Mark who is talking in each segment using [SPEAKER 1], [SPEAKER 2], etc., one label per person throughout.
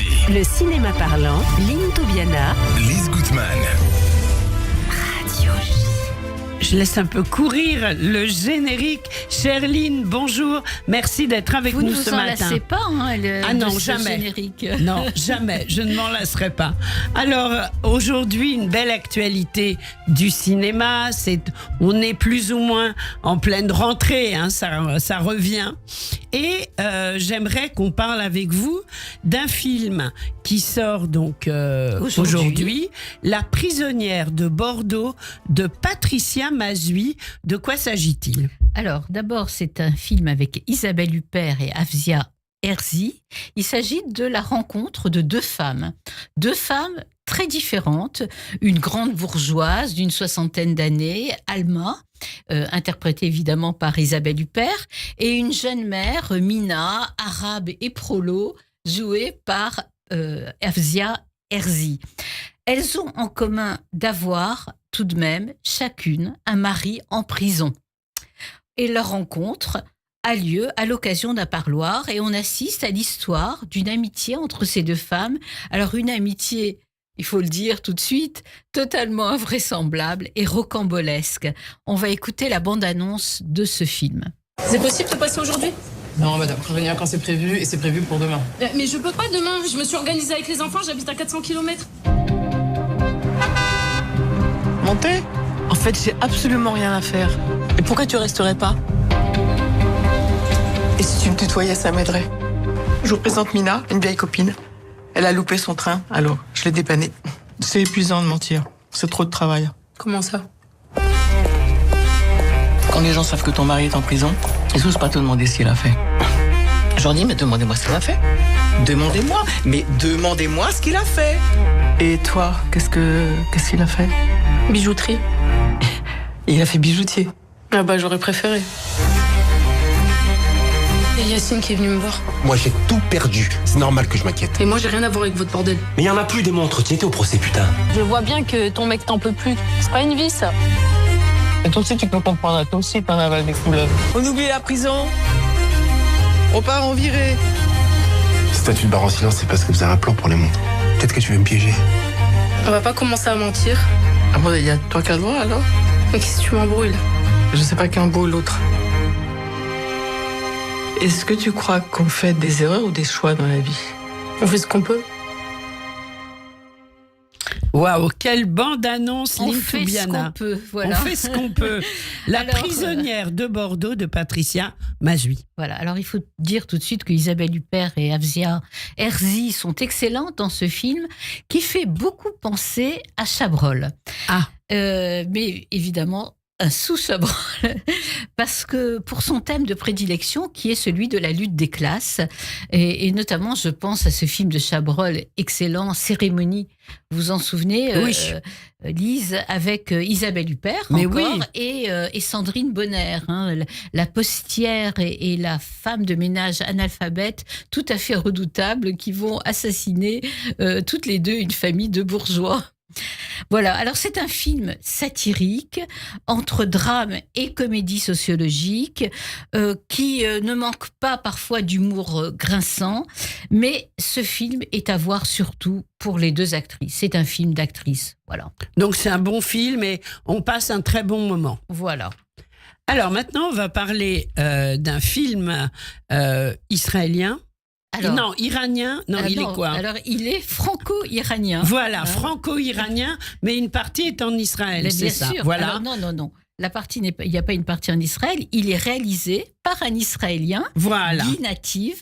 [SPEAKER 1] J.
[SPEAKER 2] Le cinéma parlant, Lynn Toubiana.
[SPEAKER 1] Lise Gutmann.
[SPEAKER 2] Radio J.
[SPEAKER 3] Je laisse un peu courir le générique. Cherline, bonjour. Merci d'être avec nous ce matin.
[SPEAKER 4] Vous ne vous en lassez pas,
[SPEAKER 3] Ah non,
[SPEAKER 4] de ce
[SPEAKER 3] jamais.
[SPEAKER 4] générique.
[SPEAKER 3] Non, jamais. Je ne m'en lasserai pas. Alors, aujourd'hui, une belle actualité du cinéma. On est plus ou moins en pleine rentrée. Ça revient. Et j'aimerais qu'on parle avec vous d'un film qui sort donc aujourd'hui. La prisonnière de Bordeaux de Patricia Mazui. De quoi s'agit-il ?
[SPEAKER 4] Alors, d'abord, c'est un film avec Isabelle Huppert et Afzia Herzi. Il s'agit de la rencontre de deux femmes très différentes. Une grande bourgeoise d'une 60aine d'années, Alma, interprétée évidemment par Isabelle Huppert, et une jeune mère, Mina, arabe et prolo, jouée par Afzia Herzi. Elles ont en commun d'avoir tout de même chacune un mari en prison. Et leur rencontre a lieu à l'occasion d'un parloir et on assiste à l'histoire d'une amitié entre ces deux femmes. Alors une amitié, il faut le dire tout de suite, totalement invraisemblable et rocambolesque. On va écouter la bande-annonce de ce film.
[SPEAKER 5] C'est possible de passer aujourd'hui ?
[SPEAKER 6] Non, madame, faut venir quand c'est prévu, et c'est prévu pour demain.
[SPEAKER 5] Mais je peux pas demain, je me suis organisée avec les enfants, j'habite à 400 km.
[SPEAKER 6] Montez ? En fait, j'ai absolument rien à faire. Et pourquoi tu resterais pas ?
[SPEAKER 7] Et si tu me tutoyais, ça m'aiderait. Je vous présente Mina, une vieille copine. Elle a loupé son train, alors je l'ai dépannée. C'est épuisant de mentir, c'est trop de travail.
[SPEAKER 5] Comment ça ?
[SPEAKER 7] Quand les gens savent que ton mari est en prison, ils n'osent pas te demander ce qu'il a fait. Je leur dis, mais demandez-moi ce qu'il a fait. Demandez-moi ce qu'il a fait. Et toi, qu'est-ce qu'il a fait ?
[SPEAKER 5] Bijouterie.
[SPEAKER 7] Il a fait bijoutier.
[SPEAKER 5] Ah bah j'aurais préféré. Et Yacine qui est venu me voir.
[SPEAKER 8] Moi j'ai tout perdu, c'est normal que je m'inquiète.
[SPEAKER 5] Et moi j'ai rien à voir avec votre bordel.
[SPEAKER 8] Mais il y en a plus des mots entretiens, t'es au procès putain.
[SPEAKER 5] Je vois bien que ton mec t'en peut plus. C'est pas une vie ça.
[SPEAKER 7] Et toi aussi, tu peux comprendre, toi aussi, t'en avales des couleuvres. On oublie la prison. On part en virée.
[SPEAKER 8] Si toi tu te barres en silence, c'est parce que vous avez un plan pour les montres. Peut-être que tu veux me piéger.
[SPEAKER 5] On va pas commencer à mentir.
[SPEAKER 7] Ah bon, il y a toi qui as le droit, alors ?
[SPEAKER 5] Mais qu'est-ce que tu m'embrouilles là ?
[SPEAKER 7] Je sais pas qui embrouille l'autre. Est-ce que tu crois qu'on fait des erreurs ou des choix dans la vie ?
[SPEAKER 5] On fait ce qu'on peut.
[SPEAKER 3] Waouh, quelle bande-annonce,
[SPEAKER 4] On
[SPEAKER 3] Lynn
[SPEAKER 4] fait
[SPEAKER 3] Toubiana.
[SPEAKER 4] ce qu'on peut, voilà.
[SPEAKER 3] On fait ce qu'on peut. La
[SPEAKER 4] Alors,
[SPEAKER 3] prisonnière de Bordeaux de Patricia Mazui.
[SPEAKER 4] Voilà, alors il faut dire tout de suite que Isabelle Huppert et Afzia Herzi sont excellentes dans ce film qui fait beaucoup penser à Chabrol.
[SPEAKER 3] Ah.
[SPEAKER 4] Mais évidemment, un sous-Chabrol, parce que pour son thème de prédilection, qui est celui de la lutte des classes, et notamment, je pense à ce film de Chabrol excellent, Cérémonie, vous vous en souvenez,
[SPEAKER 3] Oui.
[SPEAKER 4] Lise, avec Isabelle Huppert,
[SPEAKER 3] Mais
[SPEAKER 4] encore,
[SPEAKER 3] oui.
[SPEAKER 4] et Sandrine Bonner, la postière et la femme de ménage analphabète, tout à fait redoutables, qui vont assassiner toutes les deux une famille de bourgeois. Voilà, alors c'est un film satirique entre drame et comédie sociologique qui ne manque pas parfois d'humour grinçant, mais ce film est à voir surtout pour les deux actrices. C'est un film d'actrices, voilà.
[SPEAKER 3] Donc c'est un bon film et on passe un très bon moment.
[SPEAKER 4] Voilà.
[SPEAKER 3] Alors maintenant, on va parler d'un film israélien.
[SPEAKER 4] Alors,
[SPEAKER 3] Non, iranien. Non, il est quoi ?
[SPEAKER 4] Alors, il est franco-iranien.
[SPEAKER 3] Voilà, franco-iranien, mais une partie est en Israël,
[SPEAKER 4] Mais
[SPEAKER 3] c'est
[SPEAKER 4] bien
[SPEAKER 3] ça.
[SPEAKER 4] sûr.
[SPEAKER 3] Voilà.
[SPEAKER 4] Alors, non. Il n'y a pas une partie en Israël. Il est réalisé par un Israélien,
[SPEAKER 3] Voilà.
[SPEAKER 4] dit native,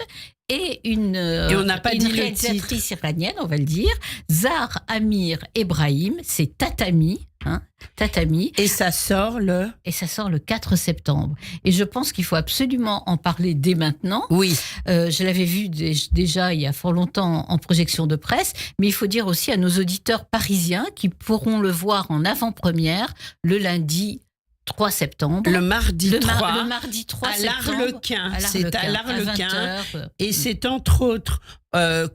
[SPEAKER 4] et
[SPEAKER 3] on n'a pas dit le
[SPEAKER 4] réalisatrice iranienne, on va le dire, Zahar Amir Ebrahim, c'est Tatami. Tatami.
[SPEAKER 3] Et ça sort le...
[SPEAKER 4] Et ça sort le 4 septembre. Et je pense qu'il faut absolument en parler dès maintenant.
[SPEAKER 3] Oui.
[SPEAKER 4] Je l'avais vu déjà il y a fort longtemps en projection de presse, mais il faut dire aussi à nos auditeurs parisiens qui pourront le voir en avant-première le lundi 3 septembre.
[SPEAKER 3] Le mardi 3.
[SPEAKER 4] Le mardi 3
[SPEAKER 3] à
[SPEAKER 4] septembre.
[SPEAKER 3] l'Arlequin. C'est à l'Arlequin.
[SPEAKER 4] 20h.
[SPEAKER 3] Et c'est entre autres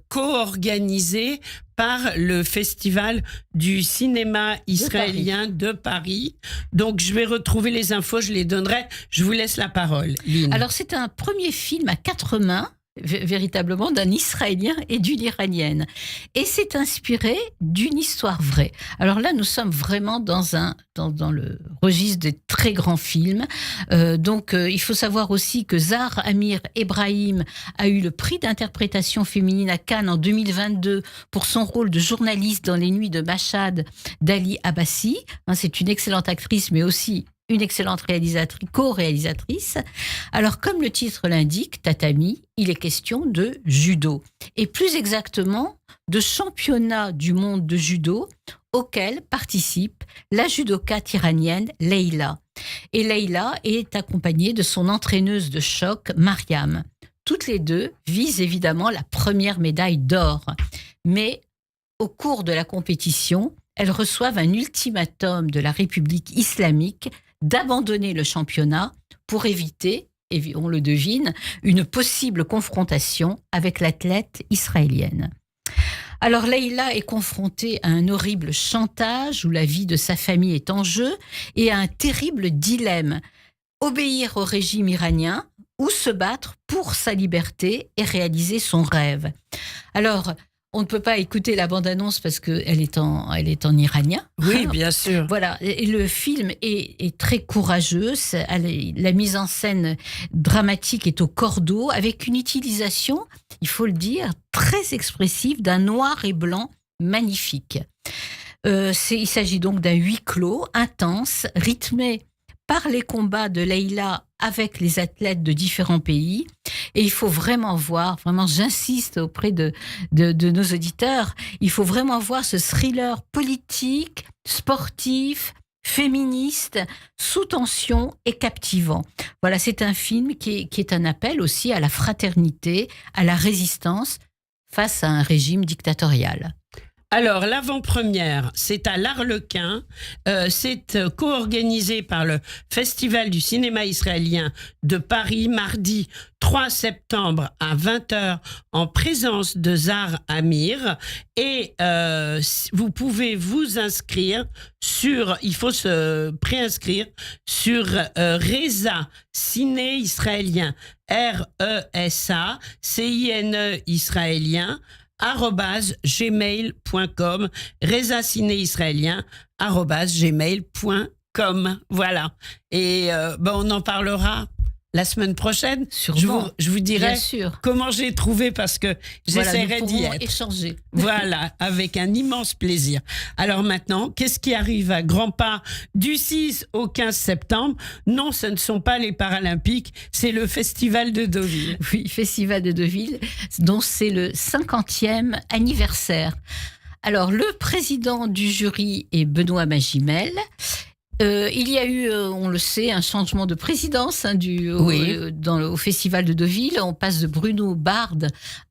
[SPEAKER 3] co-organisé par le Festival du cinéma israélien de Paris. Donc, je vais retrouver les infos, je les donnerai. Je vous laisse la parole, Lynn.
[SPEAKER 4] Alors, c'est un premier film à 4 mains véritablement d'un Israélien et d'une Iranienne. Et c'est inspiré d'une histoire vraie. Alors là, nous sommes vraiment dans le registre des très grands films. Il faut savoir aussi que Zahar Amir Ebrahim a eu le prix d'interprétation féminine à Cannes en 2022 pour son rôle de journaliste dans Les Nuits de Mashhad d'Ali Abbasi. C'est une excellente actrice, mais aussi une excellente co-réalisatrice. Alors, comme le titre l'indique, Tatami, il est question de judo. Et plus exactement, de championnat du monde de judo auquel participe la judokate iranienne Leïla. Et Leïla est accompagnée de son entraîneuse de choc, Mariam. Toutes les deux visent évidemment la première médaille d'or. Mais au cours de la compétition, elles reçoivent un ultimatum de la République islamique d'abandonner le championnat pour éviter, et on le devine, une possible confrontation avec l'athlète israélienne. Alors Leïla est confrontée à un horrible chantage où la vie de sa famille est en jeu et à un terrible dilemme: obéir au régime iranien ou se battre pour sa liberté et réaliser son rêve. Alors, on ne peut pas écouter la bande-annonce parce qu'elle est en iranien.
[SPEAKER 3] Oui, bien sûr.
[SPEAKER 4] Voilà, et le film est très courageux. La mise en scène dramatique est au cordeau, avec une utilisation, il faut le dire, très expressive d'un noir et blanc magnifique. Il s'agit donc d'un huis clos intense, rythmé par les combats de Leïla avec les athlètes de différents pays. Et il faut vraiment voir, vraiment j'insiste auprès de nos auditeurs, il faut vraiment voir ce thriller politique, sportif, féministe, sous tension et captivant. Voilà, c'est un film qui est un appel aussi à la fraternité, à la résistance face à un régime dictatorial.
[SPEAKER 3] Alors, l'avant-première, c'est à l'Arlequin. C'est co-organisé par le Festival du cinéma israélien de Paris, mardi 3 septembre à 20h, en présence de Zahar Amir. Et vous pouvez vous inscrire il faut se préinscrire sur Reza Ciné Israélien, RESA, CINE Israélien, @gmail.com, rezacinéisraélien @gmail.com. Voilà. Et on en parlera la semaine prochaine.
[SPEAKER 4] Sûrement.
[SPEAKER 3] Je vous dirai comment j'ai trouvé, parce que j'essaierai d'y être.
[SPEAKER 4] Échanger.
[SPEAKER 3] Voilà, avec un immense plaisir. Alors maintenant, qu'est-ce qui arrive à grands pas du 6 au 15 septembre? Non, ce ne sont pas les Paralympiques, c'est le Festival de Deauville.
[SPEAKER 4] Oui, Festival de Deauville, dont c'est le 50e anniversaire. Alors, le président du jury est Benoît Magimel. Il y a eu, on le sait, un changement de présidence au Festival de Deauville. On passe de Bruno Bard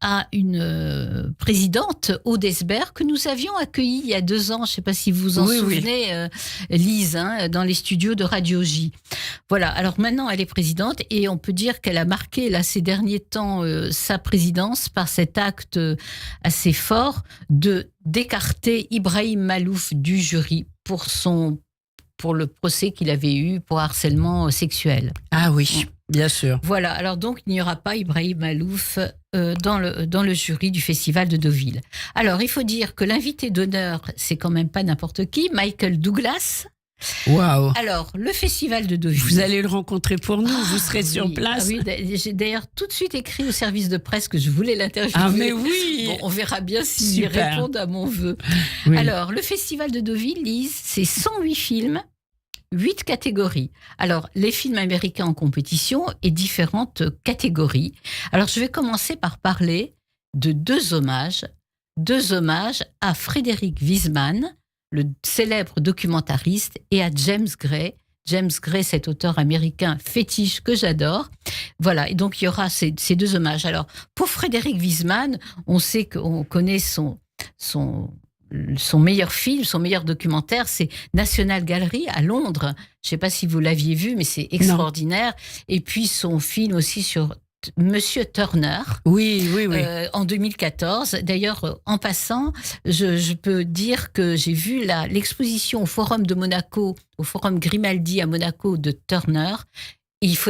[SPEAKER 4] à une présidente, Aude Esbert, que nous avions accueillie il y a 2 ans. Je ne sais pas si vous vous en souvenez, Lise, dans les studios de Radio J. Voilà, alors maintenant elle est présidente et on peut dire qu'elle a marqué là, ces derniers temps sa présidence par cet acte assez fort d'écarter Ibrahim Malouf du jury pour le procès qu'il avait eu pour harcèlement sexuel.
[SPEAKER 3] Ah oui, bien sûr.
[SPEAKER 4] Voilà, alors donc il n'y aura pas Ibrahim Malouf dans le jury du Festival de Deauville. Alors il faut dire que l'invité d'honneur, c'est quand même pas n'importe qui, Michael Douglas.
[SPEAKER 3] Waouh.
[SPEAKER 4] Alors, le Festival de Deauville.
[SPEAKER 3] Vous allez le rencontrer pour nous, vous serez sur place.
[SPEAKER 4] Ah oui, j'ai d'ailleurs tout de suite écrit au service de presse que je voulais l'interviewer.
[SPEAKER 3] Ah mais oui.
[SPEAKER 4] Bon, on verra bien s'ils répondent à mon vœu.
[SPEAKER 3] Oui.
[SPEAKER 4] Alors, le Festival de Deauville, Lise, c'est 108 films, 8 catégories. Alors, les films américains en compétition et différentes catégories. Alors, je vais commencer par parler de 2 hommages à Frédéric Wiseman, le célèbre documentariste, et à James Gray. James Gray, cet auteur américain fétiche que j'adore. Voilà, et donc il y aura ces 2 hommages. Alors, pour Frédéric Wiseman, on sait qu'on connaît son meilleur film, son meilleur documentaire, c'est National Gallery à Londres. Je ne sais pas si vous l'aviez vu, mais c'est extraordinaire. Non. Et puis son film aussi sur Monsieur Turner.
[SPEAKER 3] Oui.
[SPEAKER 4] En 2014. D'ailleurs, en passant, je peux dire que j'ai vu l'exposition au Forum de Monaco, au Forum Grimaldi à Monaco de Turner.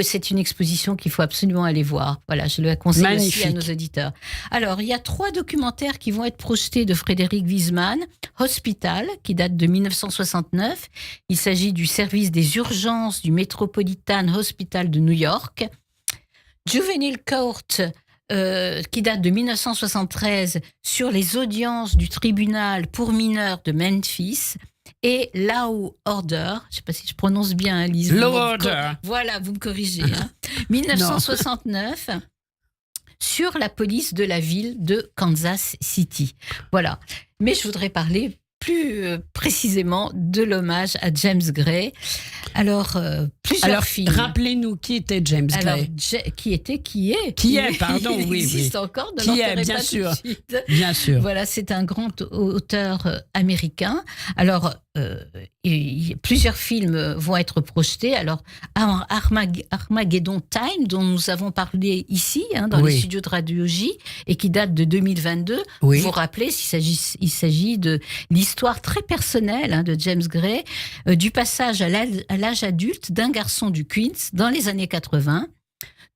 [SPEAKER 4] C'est une exposition qu'il faut absolument aller voir. Voilà, je le conseille
[SPEAKER 3] Magnifique.
[SPEAKER 4] aussi à nos auditeurs. Alors, il y a 3 documentaires qui vont être projetés de Frédéric Wiseman. Hospital, qui date de 1969. Il s'agit du service des urgences du Metropolitan Hospital de New York. Juvenile Court, qui date de 1973, sur les audiences du tribunal pour mineurs de Memphis. Et Law Order, je ne sais pas si je prononce bien, hein, Lise.
[SPEAKER 3] Law Order.
[SPEAKER 4] Voilà, vous me corrigez. Hein. 1969, sur la police de la ville de Kansas City. Voilà. Mais je voudrais parler plus précisément de l'hommage à James Gray. Alors, plusieurs films.
[SPEAKER 3] Rappelez-nous qui était James Gray.
[SPEAKER 4] Qui est,
[SPEAKER 3] pardon,
[SPEAKER 4] il
[SPEAKER 3] oui.
[SPEAKER 4] existe encore, ne
[SPEAKER 3] Qui est,
[SPEAKER 4] l'enterrez
[SPEAKER 3] bien
[SPEAKER 4] pas
[SPEAKER 3] sûr.
[SPEAKER 4] tout de suite.
[SPEAKER 3] Bien sûr.
[SPEAKER 4] Voilà, c'est un grand auteur américain. Alors, plusieurs films vont être projetés. Alors, Armageddon Time, dont nous avons parlé ici, dans les studios de Radio J, et qui date de 2022.
[SPEAKER 3] Oui.
[SPEAKER 4] Vous vous rappelez, il s'agit de l'histoire très personnelle de James Gray, du passage à l'âge adulte d'un garçon du Queens dans les années 80,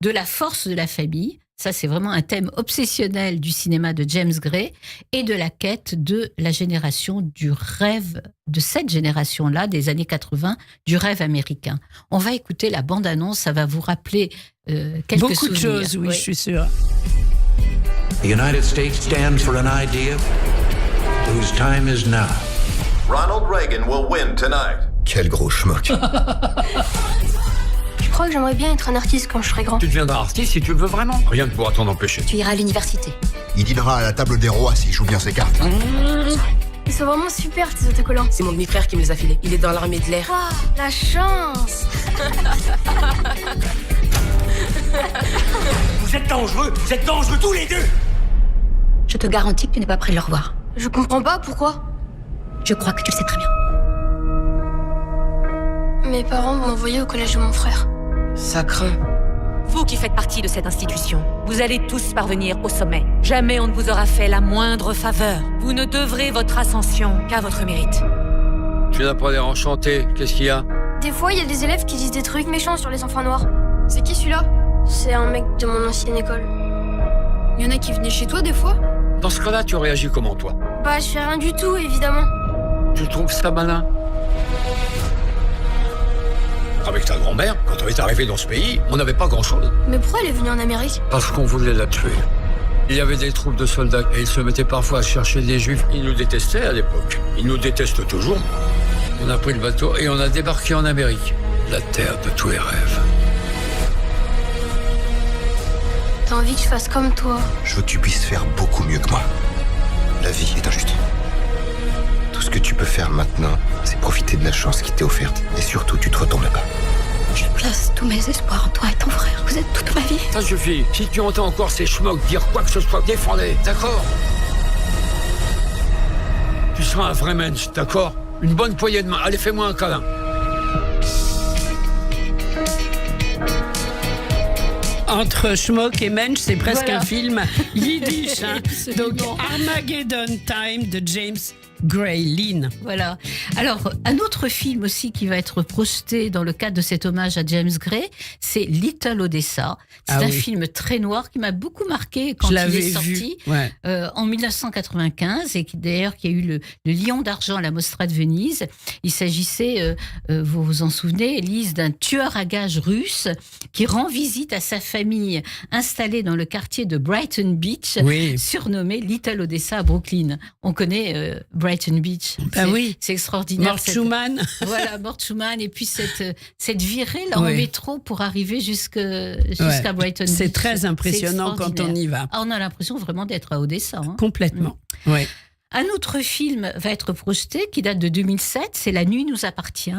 [SPEAKER 4] de la force de la famille. Ça, c'est vraiment un thème obsessionnel du cinéma de James Gray et de la quête de la génération du rêve, de cette génération-là, des années 80, du rêve américain. On va écouter la bande-annonce, ça va vous rappeler quelques
[SPEAKER 3] Beaucoup
[SPEAKER 4] souvenirs.
[SPEAKER 3] de choses, oui, je suis sûre.
[SPEAKER 1] The United States stands for an idea whose time is now.
[SPEAKER 9] Ronald Reagan will win tonight.
[SPEAKER 8] Quel gros schmuck.
[SPEAKER 10] Je crois que j'aimerais bien être un artiste quand je serai grand.
[SPEAKER 1] Tu deviendras artiste si tu le veux vraiment. Rien ne pourra t'en empêcher.
[SPEAKER 10] Tu iras à l'université.
[SPEAKER 8] Il dînera à la table des rois s'il joue bien ses cartes.
[SPEAKER 10] Ils sont vraiment super, tes autocollants.
[SPEAKER 6] C'est mon demi-frère qui me les a filés. Il est dans l'armée de l'air.
[SPEAKER 10] Waouh, la chance.
[SPEAKER 1] Vous êtes dangereux tous les deux.
[SPEAKER 10] Je te garantis que tu n'es pas prêt de le revoir. Je comprends pas, pourquoi? Je crois que tu le sais très bien. Mes parents m'ont envoyé au collège de mon frère.
[SPEAKER 6] Ça craint.
[SPEAKER 11] Vous qui faites partie de cette institution, vous allez tous parvenir au sommet. Jamais on ne vous aura fait la moindre faveur. Vous ne devrez votre ascension qu'à votre mérite.
[SPEAKER 1] Tu n'as pas l'air enchanté. Qu'est-ce qu'il y a?
[SPEAKER 10] Des fois, il y a des élèves qui disent des trucs méchants sur les enfants noirs. C'est qui celui-là? C'est un mec de mon ancienne école. Il y en a qui venaient chez toi des fois?
[SPEAKER 1] Dans ce cas-là, tu réagis comment, toi?
[SPEAKER 10] Bah, je fais rien du tout, évidemment.
[SPEAKER 1] Tu trouves ça malin? Avec ta grand-mère, quand on est arrivé dans ce pays, on n'avait pas grand-chose.
[SPEAKER 10] Mais pourquoi elle est venue en Amérique?
[SPEAKER 1] Parce qu'on voulait la tuer. Il y avait des troupes de soldats et ils se mettaient parfois à chercher des juifs. Ils nous détestaient à l'époque. Ils nous détestent toujours. On a pris le bateau et on a débarqué en Amérique. La terre de tous les rêves.
[SPEAKER 10] T'as envie que je fasse comme toi?
[SPEAKER 8] Je veux que tu puisses faire beaucoup mieux que moi. La vie est injuste. Tout ce que tu peux faire maintenant, c'est profiter de la chance qui t'est offerte. Et surtout, tu te retournes pas.
[SPEAKER 10] Je place tous mes espoirs en toi et ton frère. Vous êtes toute ma vie.
[SPEAKER 1] Ça suffit. Si tu entends encore ces schmucks dire quoi que ce soit, défends-les, d'accord? Tu seras un vrai mensch, d'accord? Une bonne poignée de main. Allez, fais-moi un câlin.
[SPEAKER 3] Entre schmuck et mensch, c'est presque
[SPEAKER 4] Voilà.
[SPEAKER 3] un film yiddish. Donc,
[SPEAKER 4] Absolument.
[SPEAKER 3] Armageddon Time de James Gray. Lynn.
[SPEAKER 4] Voilà. Alors, un autre film aussi qui va être projeté dans le cadre de cet hommage à James Gray, c'est Little Odessa. C'est un film très noir qui m'a beaucoup marqué quand il est sorti en 1995 et qui d'ailleurs qui a eu le Lion d'argent à la Mostra de Venise. Il s'agissait, vous vous en souvenez, Elise, d'un tueur à gages russe qui rend visite à sa famille installée dans le quartier de Brighton Beach, surnommé Little Odessa à Brooklyn. On connaît Brighton Beach. C'est extraordinaire.
[SPEAKER 3] Mort Schumann.
[SPEAKER 4] Voilà, Mort Schumann. Et puis cette virée là en métro pour arriver jusqu'à Brighton Beach.
[SPEAKER 3] C'est très impressionnant quand on y va.
[SPEAKER 4] Ah, on a l'impression vraiment d'être à Odessa. Hein.
[SPEAKER 3] Complètement. Oui.
[SPEAKER 4] Un autre film va être projeté qui date de 2007, c'est La nuit nous appartient,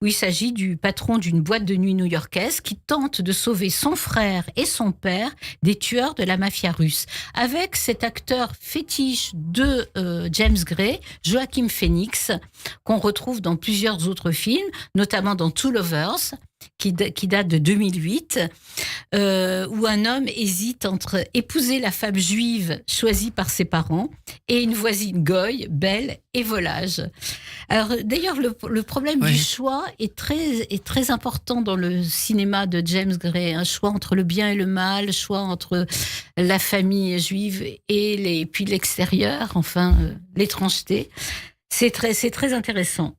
[SPEAKER 4] où il s'agit du patron d'une boîte de nuit new-yorkaise qui tente de sauver son frère et son père des tueurs de la mafia russe. Avec cet acteur fétiche de James Gray, Joaquin Phoenix, qu'on retrouve dans plusieurs autres films, notamment dans Two Lovers. qui date de 2008, où un homme hésite entre épouser la femme juive choisie par ses parents et une voisine goy, belle et volage. Alors d'ailleurs, le problème du choix est très important dans le cinéma de James Gray. Un choix entre le bien et le mal, choix entre la famille juive et puis l'extérieur, enfin l'étrangeté. C'est très intéressant.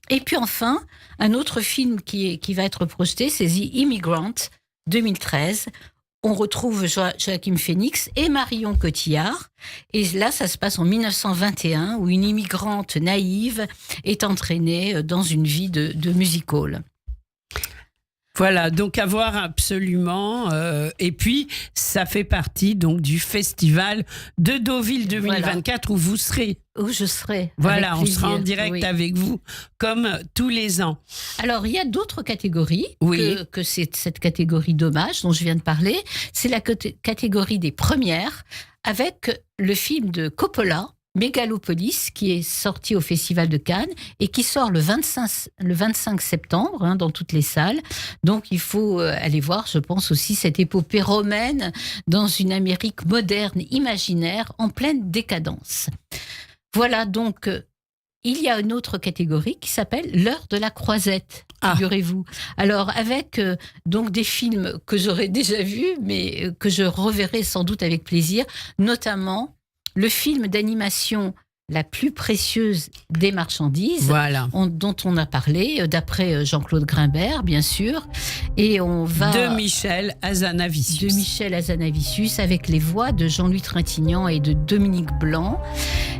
[SPEAKER 4] Et puis enfin, un autre film qui va être projeté, c'est The Immigrant, 2013. On retrouve Joaquin Phoenix et Marion Cotillard. Et là, ça se passe en 1921, où une immigrante naïve est entraînée dans une vie de music-hall.
[SPEAKER 3] Voilà, donc à voir absolument. Et puis, ça fait partie donc du festival de Deauville 2024 où vous serez.
[SPEAKER 4] Où je serai.
[SPEAKER 3] Voilà, on sera en direct avec vous, comme tous les ans.
[SPEAKER 4] Alors, il y a d'autres catégories que c'est cette catégorie d'hommage dont je viens de parler. C'est la catégorie des premières, avec le film de Coppola, Mégalopolis, qui est sorti au Festival de Cannes et qui sort le 25 septembre dans toutes les salles. Donc, il faut aller voir, je pense aussi, cette épopée romaine dans une Amérique moderne, imaginaire, en pleine décadence. Voilà, donc, il y a une autre catégorie qui s'appelle l'heure de la croisette, figurez-vous. Alors, avec donc des films que j'aurais déjà vus, mais que je reverrai sans doute avec plaisir, notamment le film d'animation La plus précieuse des marchandises, dont on a parlé, d'après Jean-Claude Grimbert, bien sûr. Et on va...
[SPEAKER 3] De Michel Hazanavicius.
[SPEAKER 4] De Michel Hazanavicius, avec les voix de Jean-Louis Trintignant et de Dominique Blanc.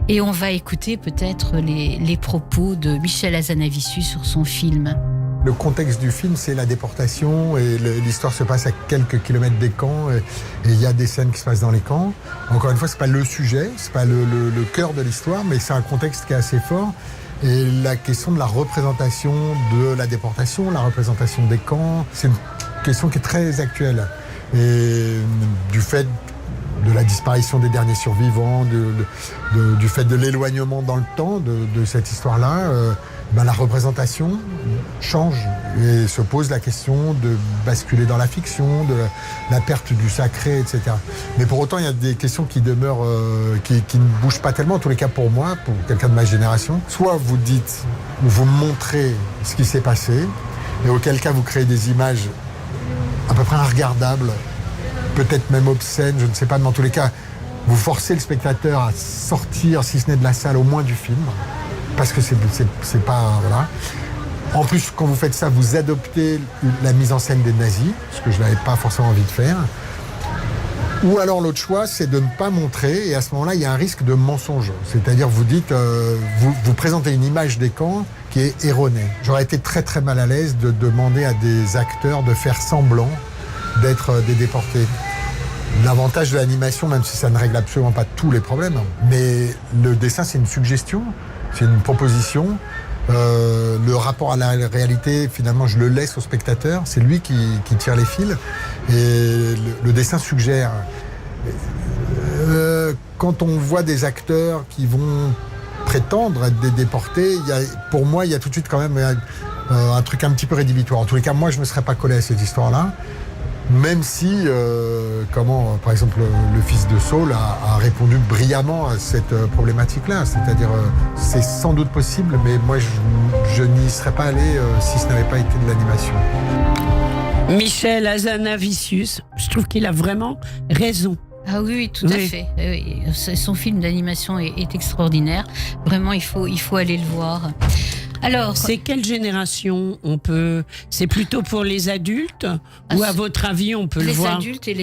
[SPEAKER 4] Et on va écouter peut-être les propos de Michel Hazanavicius sur son film.
[SPEAKER 12] Le contexte du film, c'est la déportation et l'histoire se passe à quelques kilomètres des camps et il y a des scènes qui se passent dans les camps. Encore une fois, c'est pas le sujet, c'est pas le cœur de l'histoire, mais c'est un contexte qui est assez fort. Et la question de la représentation de la déportation, la représentation des camps, c'est une question qui est très actuelle. Et du fait de la disparition des derniers survivants, du fait de l'éloignement dans le temps de cette histoire-là, la représentation change et se pose la question de basculer dans la fiction, de la perte du sacré, etc. Mais pour autant, il y a des questions qui demeurent, qui ne bougent pas tellement, en tous les cas pour moi, pour quelqu'un de ma génération. Soit vous dites, ou vous montrez ce qui s'est passé, et auquel cas vous créez des images à peu près regardables, peut-être même obscènes, je ne sais pas, mais en tous les cas, vous forcez le spectateur à sortir, si ce n'est de la salle, au moins du film. Parce que c'est pas... Voilà. En plus, quand vous faites ça, vous adoptez la mise en scène des nazis, ce que je n'avais pas forcément envie de faire. Ou alors l'autre choix, c'est de ne pas montrer, et à ce moment-là, il y a un risque de mensonge. C'est-à-dire, vous dites, vous présentez une image des camps qui est erronée. J'aurais été très très mal à l'aise de demander à des acteurs de faire semblant d'être des déportés. L'avantage de l'animation, même si ça ne règle absolument pas tous les problèmes, mais le dessin, c'est une suggestion. C'est une proposition. Le rapport à la réalité, finalement, je le laisse au spectateur. C'est lui qui tire les fils. Et le dessin suggère. Quand on voit des acteurs qui vont prétendre être des déportés, pour moi, il y a tout de suite quand même un truc un petit peu rédhibitoire. En tous les cas, moi, je ne me serais pas collé à cette histoire-là. Même si, par exemple, le fils de Saul a répondu brillamment à cette problématique-là. C'est-à-dire, c'est sans doute possible, mais moi, je n'y serais pas allé si ce n'avait pas été de l'animation.
[SPEAKER 3] Michel Hazanavicius, je trouve qu'il a vraiment raison.
[SPEAKER 4] Ah oui, tout à fait. Oui. Son film d'animation est extraordinaire. Vraiment, il faut aller le voir. Alors,
[SPEAKER 3] c'est quelle génération on peut... C'est plutôt pour les adultes ou à votre avis on peut le voir?
[SPEAKER 4] Les adultes et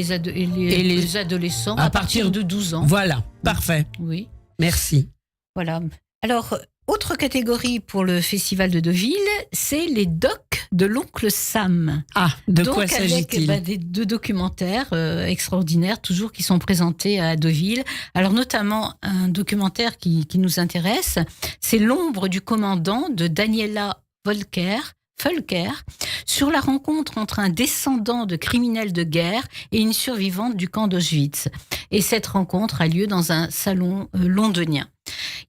[SPEAKER 4] les adolescents à partir de 12 ans.
[SPEAKER 3] Voilà, parfait.
[SPEAKER 4] Oui.
[SPEAKER 3] Merci.
[SPEAKER 4] Voilà. Alors, autre catégorie pour le Festival de Deauville, c'est les docs de l'oncle Sam.
[SPEAKER 3] Ah, de quoi s'agit-il?
[SPEAKER 4] Avec deux documentaires extraordinaires, toujours, qui sont présentés à Deauville. Alors, notamment, un documentaire qui nous intéresse, c'est L'ombre du commandant de Daniela Völker, sur la rencontre entre un descendant de criminels de guerre et une survivante du camp d'Auschwitz. Et cette rencontre a lieu dans un salon londonien.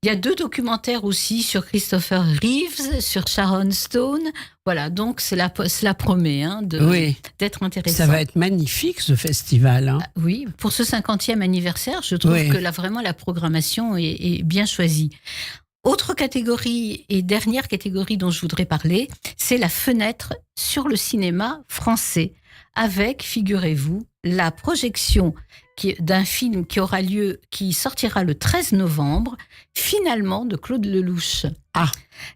[SPEAKER 4] Il y a 2 documentaires aussi sur Christopher Reeves, sur Sharon Stone. Voilà, donc cela promet d'être intéressant.
[SPEAKER 3] Ça va être magnifique ce festival. Hein.
[SPEAKER 4] Oui, pour ce 50e anniversaire, je trouve que vraiment la programmation est bien choisie. Autre catégorie et dernière catégorie dont je voudrais parler, c'est la fenêtre sur le cinéma français, avec, figurez-vous, la projection d'un film qui sortira le 13 novembre, Finalement, de Claude Lelouch.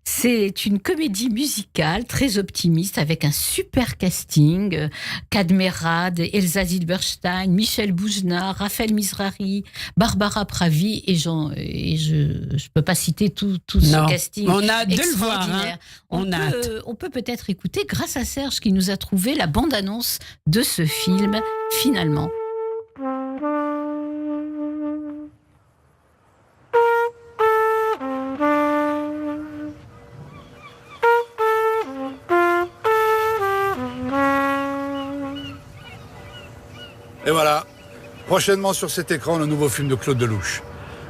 [SPEAKER 4] C'est une comédie musicale très optimiste avec un super casting. Cadmerade, Elsa Zilberstein, Michel Boujna, Raphaël Mizrahi, Barbara Pravi et je peux pas citer tout ce casting.
[SPEAKER 3] On a hâte de le voir. Hein.
[SPEAKER 4] On peut peut-être écouter, grâce à Serge qui nous a trouvé la bande-annonce de ce film, Finalement.
[SPEAKER 13] Et voilà, prochainement sur cet écran, le nouveau film de Claude Lelouch,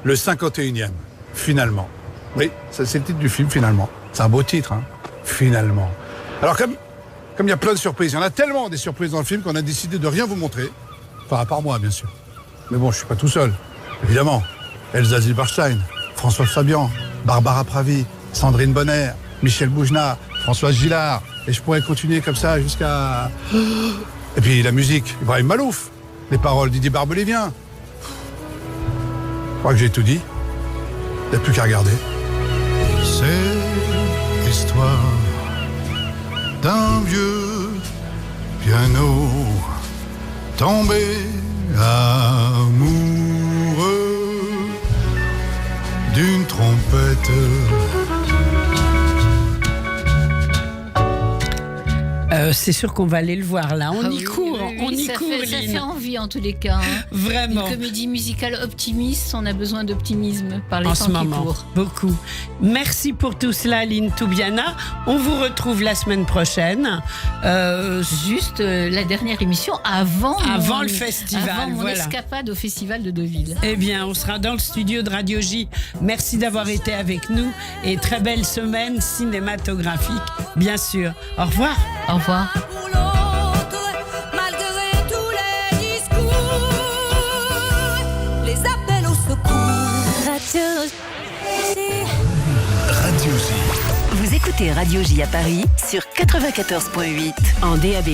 [SPEAKER 13] le 51e, Finalement. Oui, ça, c'est le titre du film, Finalement. C'est un beau titre, hein, Finalement. Alors, comme il y a plein de surprises, il y en a tellement des surprises dans le film qu'on a décidé de rien vous montrer. Enfin, à part moi, bien sûr. Mais bon, je suis pas tout seul, évidemment. Elsa Zilberstein, François Fabian, Barbara Pravi, Sandrine Bonner, Michel Boujna, Françoise Gillard, et je pourrais continuer comme ça jusqu'à... Et puis la musique, Ibrahim Malouf. Les paroles, Didier Barbelivien. Je crois que j'ai tout dit. Il n'y a plus qu'à regarder.
[SPEAKER 14] C'est l'histoire d'un vieux piano tombé amoureux d'une trompette.
[SPEAKER 3] C'est sûr qu'on va aller le voir là. On y court,
[SPEAKER 4] ça fait envie en tous les cas. Hein.
[SPEAKER 3] Vraiment.
[SPEAKER 4] Une comédie musicale optimiste, on a besoin d'optimisme par les temps qui courent.
[SPEAKER 3] Beaucoup. Merci pour tout cela, Lynn Toubiana. On vous retrouve la semaine prochaine.
[SPEAKER 4] Juste la dernière émission avant
[SPEAKER 3] le festival.
[SPEAKER 4] Avant mon escapade au Festival de Deauville.
[SPEAKER 3] Eh bien, on sera dans le studio de Radio J. Merci d'avoir été avec nous et très belle semaine cinématographique, bien sûr. Au revoir.
[SPEAKER 4] Au revoir.
[SPEAKER 15] Malgré tous les discours, les appels au secours.
[SPEAKER 2] Radio J. Vous écoutez Radio J à Paris sur 94.8 en DAB+,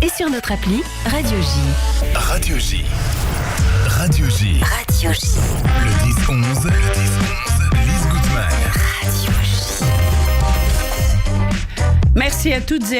[SPEAKER 2] et sur notre appli Radio J.
[SPEAKER 14] Radio J. Radio J.
[SPEAKER 2] Radio J.
[SPEAKER 14] Le 10-11. Lise Gutmann.
[SPEAKER 2] Radio J.
[SPEAKER 3] Merci à toutes et à